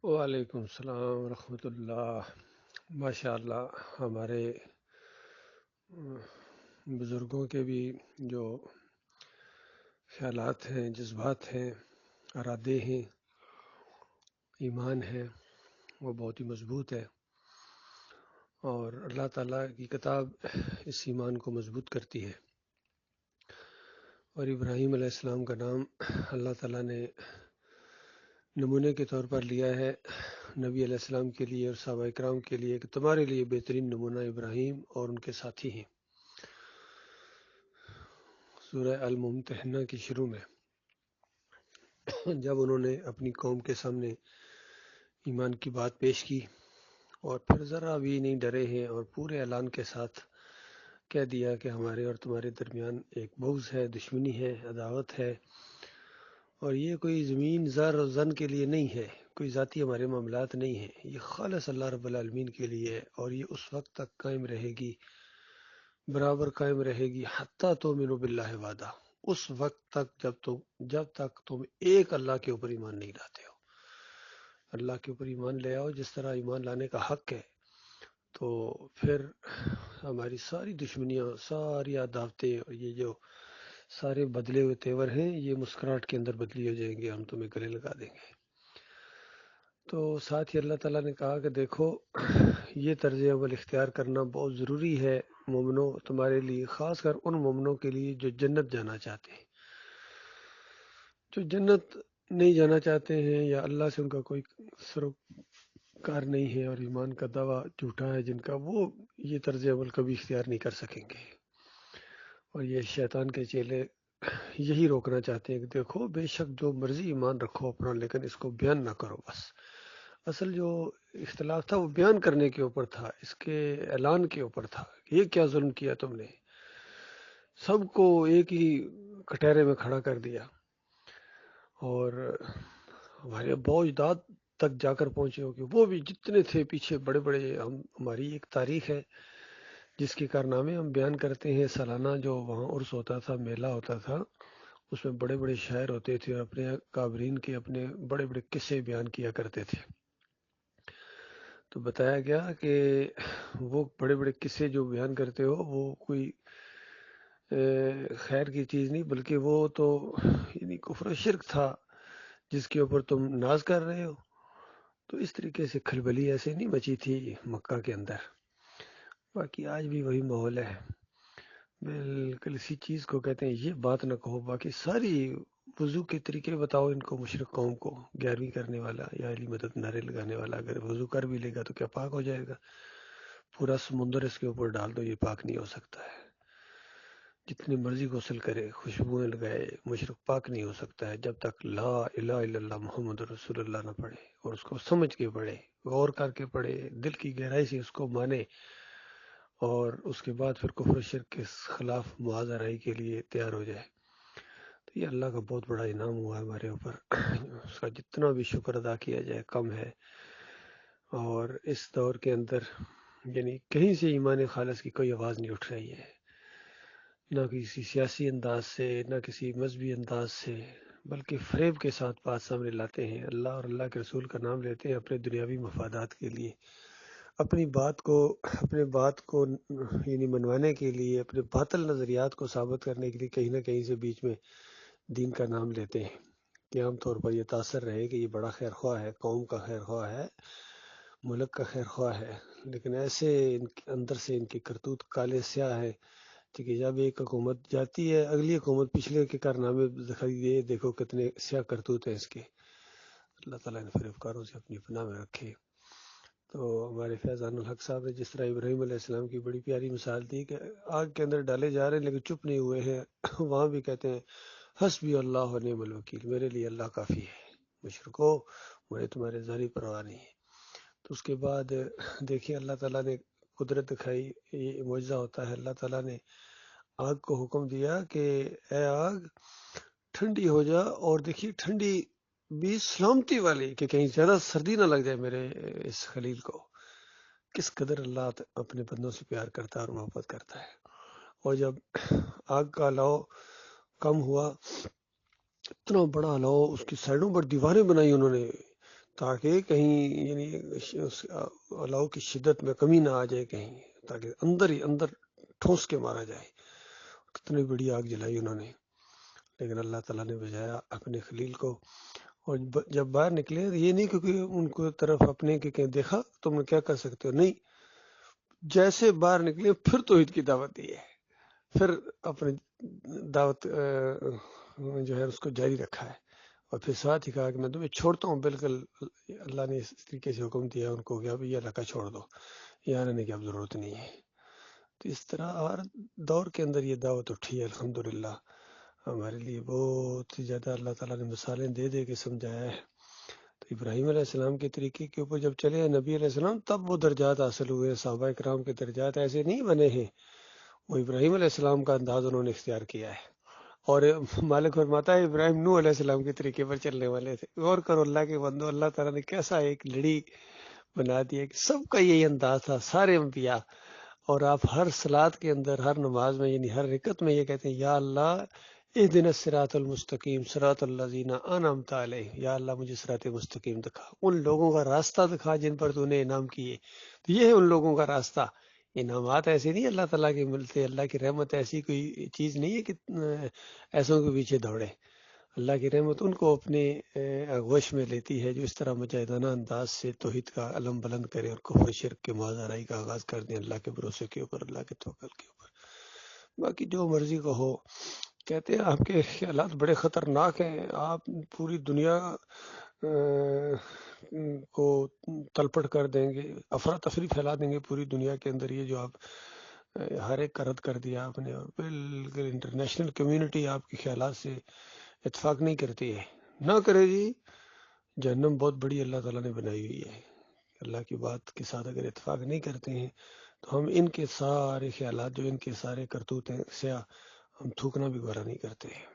وعلیکم السلام ورحمۃ اللہ۔ ماشاء اللہ ہمارے بزرگوں کے بھی جو خیالات ہیں، جذبات ہیں، ارادے ہیں، ایمان ہے، وہ بہت ہی مضبوط ہے، اور اللہ تعالیٰ کی کتاب اس ایمان کو مضبوط کرتی ہے۔ اور ابراہیم علیہ السلام کا نام اللہ تعالیٰ نے نمونے کے طور پر لیا ہے نبی علیہ السلام کے لیے اور صحابہ کرام کے لیے کہ تمہارے لیے بہترین نمونہ ابراہیم اور ان کے ساتھی ہیں۔ سورہ الممتحنہ کی شروع میں جب انہوں نے اپنی قوم کے سامنے ایمان کی بات پیش کی اور پھر ذرا بھی نہیں ڈرے ہیں اور پورے اعلان کے ساتھ کہہ دیا کہ ہمارے اور تمہارے درمیان ایک بغض ہے، دشمنی ہے، عداوت ہے، اور یہ کوئی زمین زر اور زن کے لیے نہیں ہے، کوئی ذاتی ہمارے معاملات نہیں ہیں، یہ خالص اللہ رب العالمین کے لیے ہے، اور یہ اس وقت تک قائم رہے گی، برابر قائم رہے گی، حتیٰ تؤمنوا باللہ وحدہ، اس وقت تک جب تک تم ایک اللہ کے اوپر ایمان نہیں لاتے ہو۔ اللہ کے اوپر ایمان لے آؤ جس طرح ایمان لانے کا حق ہے، تو پھر ہماری ساری دشمنیاں، ساری عداوتیں اور یہ جو سارے بدلے ہوئے تیور ہیں، یہ مسکراہٹ کے اندر بدلی ہو جائیں گے، ہم تمہیں گلے لگا دیں گے۔ تو ساتھ ہی اللہ تعالیٰ نے کہا کہ دیکھو یہ طرز عمل اختیار کرنا بہت ضروری ہے مومنوں، تمہارے لیے، خاص کر ان مومنوں کے لیے جو جنت جانا چاہتے ہیں۔ جو جنت نہیں جانا چاہتے ہیں یا اللہ سے ان کا کوئی سروکار نہیں ہے اور ایمان کا دعویٰ جھوٹا ہے جن کا، وہ یہ طرز عمل کبھی اختیار نہیں کر سکیں گے۔ اور یہ شیطان کے چیلے یہی روکنا چاہتے ہیں کہ دیکھو بے شک جو مرضی ایمان رکھو اپنا، لیکن اس کو بیان نہ کرو بس۔ اصل جو اختلاف تھا وہ بیان کرنے کے اوپر تھا، اس کے اعلان کے اوپر تھا کہ یہ کیا ظلم کیا تم نے، سب کو ایک ہی کٹہرے میں کھڑا کر دیا، اور ہمارے ابا اجداد تک جا کر پہنچے ہو کہ وہ بھی جتنے تھے پیچھے بڑے بڑے، ہماری ایک تاریخ ہے جس کے کارنامے ہم بیان کرتے ہیں۔ سالانہ جو وہاں عرس ہوتا تھا، میلہ ہوتا تھا، اس میں بڑے بڑے شاعر ہوتے تھے اور اپنے کابرین کے اپنے بڑے بڑے قصے بیان کیا کرتے تھے۔ تو بتایا گیا کہ وہ بڑے بڑے قصے جو بیان کرتے ہو وہ کوئی خیر کی چیز نہیں، بلکہ وہ تو یعنی کفر و شرک تھا جس کے اوپر تم ناز کر رہے ہو۔ تو اس طریقے سے کھلبلی ایسے نہیں مچی تھی مکہ کے اندر۔ باقی آج بھی وہی ماحول ہے، بالکل اسی چیز کو کہتے ہیں یہ بات نہ کہو، باقی ساری وضو کے طریقے بتاؤ ان کو، مشرک قوم کو، 11ویں کرنے والا یا علی مدد نعرے لگانے والا اگر وضو کر بھی لے گا تو کیا پاک ہو جائے گا؟ پورا سمندر اس کے اوپر ڈال دو، یہ پاک نہیں ہو سکتا ہے۔ جتنی مرضی غسل کرے، خوشبوئیں لگائے، مشرک پاک نہیں ہو سکتا ہے جب تک لا الہ الا اللہ محمد رسول اللہ نہ پڑھے، اور اس کو سمجھ کے پڑھے، غور کر کے پڑھے، دل کی گہرائی سے اس کو مانے، اور اس کے بعد پھر کفر و شرک کے خلاف معاذ رائی کے لیے تیار ہو جائے۔ تو یہ اللہ کا بہت بڑا انعام ہوا ہے ہمارے اوپر، اس کا جتنا بھی شکر ادا کیا جائے کم ہے۔ اور اس دور کے اندر یعنی کہیں سے ایمان خالص کی کوئی آواز نہیں اٹھ رہی ہے، نہ کسی سیاسی انداز سے، نہ کسی مذہبی انداز سے، بلکہ فریب کے ساتھ بات سامنے لاتے ہیں، اللہ اور اللہ کے رسول کا نام لیتے ہیں اپنے دنیاوی مفادات کے لیے، اپنے بات کو یعنی منوانے کے لیے، اپنے باطل نظریات کو ثابت کرنے کے لیے کہیں نہ کہیں سے بیچ میں دین کا نام لیتے ہیں کہ عام طور پر یہ تاثر رہے کہ یہ بڑا خیر خواہ ہے، قوم کا خیر خواہ ہے، ملک کا خیر خواہ ہے، لیکن ایسے ان کے اندر سے ان کی کرتوت کالے سیاہ ہے کہ جب ایک حکومت جاتی ہے اگلی حکومت پچھلے کے کارنامے دکھائی دے، دیکھو کتنے سیاہ کرتوت ہیں اس کے۔ اللہ تعالیٰ نے فریبکاروں سے اپنی پناہ میں رکھے۔ تو ہمارے فیضان الحق صاحب نے جس طرح ابراہیم علیہ السلام کی بڑی پیاری مثال دی کہ آگ کے اندر ڈالے جا رہے ہیں لیکن چپ نہیں ہوئے ہیں، وہاں بھی کہتے ہیں حسبی اللہ و نعم الوکیل، میرے لیے اللہ کافی ہے، مشرکو مجھے تمہارے ذری پرواہ نہیں ہے۔ تو اس کے بعد دیکھیے اللہ تعالیٰ نے قدرت دکھائی، یہ معجزہ ہوتا ہے، اللہ تعالیٰ نے آگ کو حکم دیا کہ اے آگ ٹھنڈی ہو جا، اور دیکھیے ٹھنڈی بھی سلامتی والی کہ کہیں زیادہ سردی نہ لگ جائے میرے اس خلیل کو۔ کس قدر اللہ اپنے بندوں سے پیار کرتا ہے اور محبت کرتا ہے۔ اور جب آگ کا الاؤ کم ہوا، اتنا بڑا الاؤ، اس کی سائڈوں پر دیواریں بنائی انہوں نے تاکہ کہیں یعنی اس الاؤ کی شدت میں کمی نہ آ جائے کہیں، تاکہ اندر ہی اندر ٹھونس کے مارا جائے۔ کتنی بڑی آگ جلائی انہوں نے، لیکن اللہ تعالیٰ نے بجایا اپنے خلیل کو۔ اور جب باہر نکلے، یہ نہیں کیونکہ ان کو طرف اپنے کہ کہیں دیکھا تم کیا کر سکتے ہو، نہیں، جیسے باہر نکلے پھر توحید کی دعوت دی ہے، پھر اپنی دعوت جو ہے اس کو جاری رکھا ہے، اور پھر ساتھ ہی کہا کہ میں تمہیں چھوڑتا ہوں بالکل۔ اللہ نے اس طریقے سے حکم دیا ان کو کہ اب یہ علاقہ چھوڑ دو، یہ آنے کی اب ضرورت نہیں ہے۔ تو اس طرح ہر دور کے اندر یہ دعوت اٹھی ہے، الحمدللہ ہمارے لیے بہت زیادہ اللہ تعالیٰ نے مثالیں دے دے کے سمجھایا ہے۔ تو ابراہیم علیہ السلام کے طریقے کے اوپر جب چلے نبی علیہ السلام، تب وہ درجات حاصل ہوئے۔ صحابہ کرام کے درجات ایسے نہیں بنے ہیں، وہ ابراہیم علیہ السلام کا انداز انہوں نے اختیار کیا ہے۔ اور مالک فرماتا ہے ابراہیم نوح علیہ السلام کے طریقے پر چلنے والے تھے۔ غور کرو اللہ کے بندو، اللہ تعالیٰ نے کیسا ایک لڑی بنا دیا کہ سب کا یہی انداز تھا، سارے انبیاء۔ اور آپ ہر صلات کے اندر، ہر نماز میں، یعنی ہر رکعت میں یہ کہتے ہیں یا اللہ اہدنا الصراط المستقیم صراط الذین انعمت علیہم، یا اللہ مجھے صراط مستقیم دکھا، ان لوگوں کا راستہ دکھا جن پر تو نے انعام کیے۔ تو یہ ہے ان لوگوں کا راستہ۔ انعامات ایسے نہیں اللہ تعالیٰ کے ملتے، اللہ کی رحمت ایسی کوئی چیز نہیں ہے کہ ایسوں کے پیچھے دوڑے۔ اللہ کی رحمت ان کو اپنے آغوش میں لیتی ہے جو اس طرح مجاہدانہ انداز سے توحید کا علم بلند کرے اور کفر شرک کے معاذرائی کا آغاز کر دیں اللہ کے بھروسے کے اوپر، اللہ کے توکل کے اوپر۔ باقی جو مرضی کو ہو، کہتے ہیں آپ کے خیالات بڑے خطرناک ہیں، آپ پوری دنیا کو تلپٹ کر دیں گے، افراتفری پھیلا دیں گے پوری دنیا کے اندر۔ یہ جو آپ ہر ایک کا رد کر دیا آپ نے، اور بالکل انٹرنیشنل کمیونٹی آپ کے خیالات سے اتفاق نہیں کرتی ہے، نہ کرے جی۔ جہنم بہت بڑی اللہ تعالیٰ نے بنائی ہوئی ہے، اللہ کی بات کے ساتھ اگر اتفاق نہیں کرتے ہیں تو ہم ان کے سارے خیالات جو ان کے سارے کرتوت ہیں سیاہ، ہم تھوکنا بھی گوارا نہیں کرتے ہیں۔